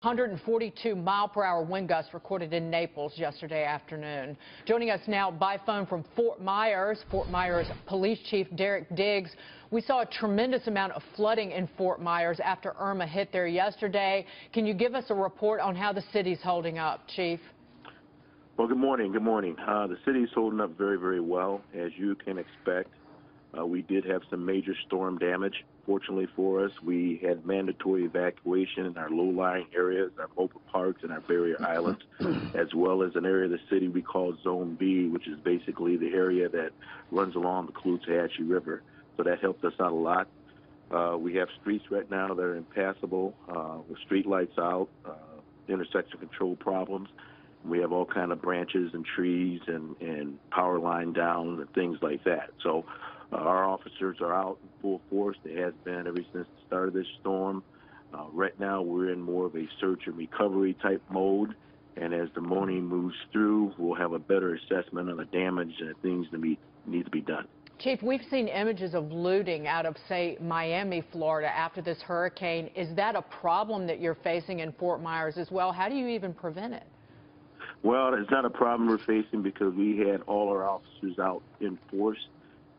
142-mile-per-hour wind gusts recorded in Naples yesterday afternoon. Joining us now by phone from Fort Myers Police Chief Derrick Diggs. We saw a tremendous amount of flooding in Fort Myers after Irma hit there yesterday. Can you give us a report on how the city's holding up, Chief? Well, good morning. Good morning. The city's holding up very, very well, as you can expect. We did have some major storm damage. Fortunately for us, we had mandatory evacuation in our low-lying areas, our mobile parks, and our barrier islands, as well as an area of the city we call Zone B, which is basically the area that runs along the Caloosahatchee River. So that helped us out a lot. We have streets right now that are impassable with street lights out, intersection control problems. We have all kind of branches and trees and power line down and things like that. So our officers are out in full force. They have been ever since the start of this storm. Right now we're in more of a search and recovery type mode. And as the morning moves through, we'll have a better assessment of the damage and the things that need to be done. Chief, we've seen images of looting out of, say, Miami, Florida after this hurricane. Is that a problem that you're facing in Fort Myers as well? How do you even prevent it? Well, it's not a problem we're facing because we had all our officers out in force.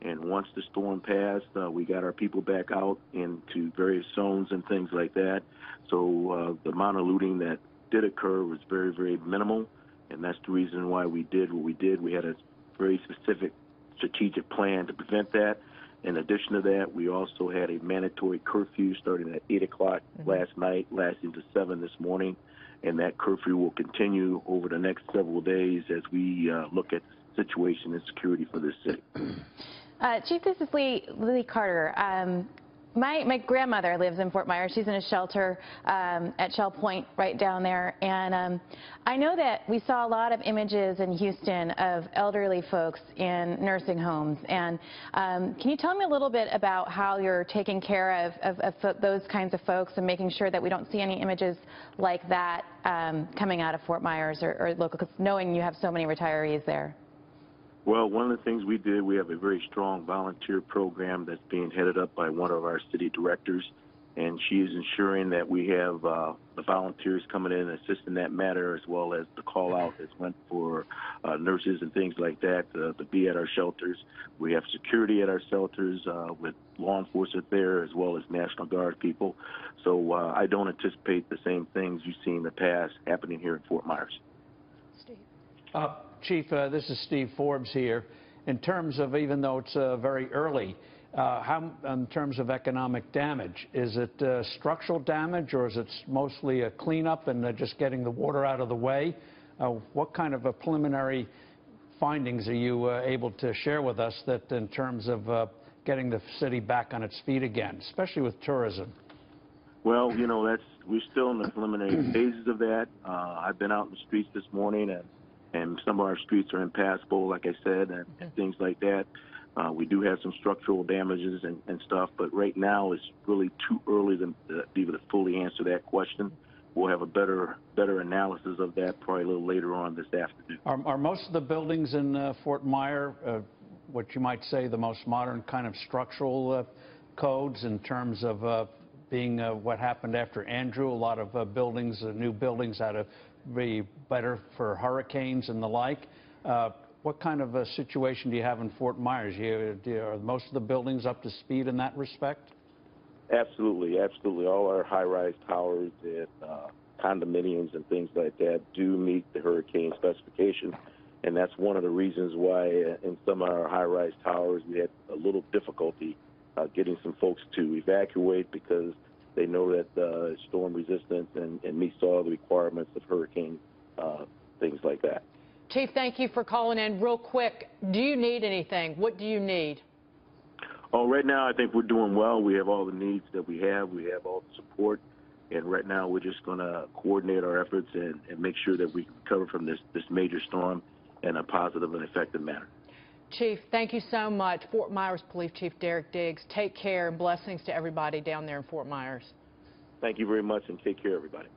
And once the storm passed, we got our people back out into various zones and things like that. So the amount of looting that did occur was very, very minimal. And that's the reason why we did what we did. We had a very specific strategic plan to prevent that. In addition to that, we also had a mandatory curfew starting at 8 o'clock last night, lasting to 7 this morning. And that curfew will continue over the next several days as we look at the situation and security for this city. Chief, this is Lily Carter. My grandmother lives in Fort Myers. She's in a shelter at Shell Point right down there. And I know that we saw a lot of images in Houston of elderly folks in nursing homes. And can you tell me a little bit about how you're taking care of those kinds of folks and making sure that we don't see any images like that coming out of Fort Myers or local, knowing you have so many retirees there? Well, one of the things we did, we have a very strong volunteer program that's being headed up by one of our city directors, and she is ensuring that we have the volunteers coming in and assist in that matter, as well as the call out that's went for nurses and things like that to be at our shelters. We have security at our shelters with law enforcement there, as well as National Guard people. So I don't anticipate the same things you've seen in the past happening here in Fort Myers. Steve. Chief, this is Steve Forbes here. In terms of, even though it's very early, how, in terms of economic damage, is it structural damage or is it mostly a cleanup and just getting the water out of the way? What kind of preliminary findings are you able to share with us that in terms of getting the city back on its feet again, especially with tourism? Well, you know, we're still in the preliminary phases of that. I've been out in the streets this morning, and some of our streets are impassable, like I said, and things like that. We do have some structural damages and stuff, but right now it's really too early to be able to fully answer that question. We'll have a better analysis of that probably a little later on this afternoon. Are most of the buildings in Fort Myers what you might say the most modern kind of structural codes in terms of being what happened after Andrew? A lot of buildings, new buildings out of be better for hurricanes and the like. What kind of a situation do you have in Fort Myers? Are most of the buildings up to speed in that respect? Absolutely, absolutely. All our high-rise towers and condominiums and things like that do meet the hurricane specification. And that's one of the reasons why in some of our high-rise towers we had a little difficulty getting some folks to evacuate because they know that it's storm resistant and meets all the requirements of hurricane, things like that. Chief, thank you for calling in. Real quick, do you need anything? What do you need? Oh, right now I think we're doing well. We have all the needs that we have. We have all the support. And right now we're just going to coordinate our efforts and make sure that we can recover from this major storm in a positive and effective manner. Chief, thank you so much. Fort Myers Police Chief Derrick Diggs. Take care and blessings to everybody down there in Fort Myers. Thank you very much and take care, everybody.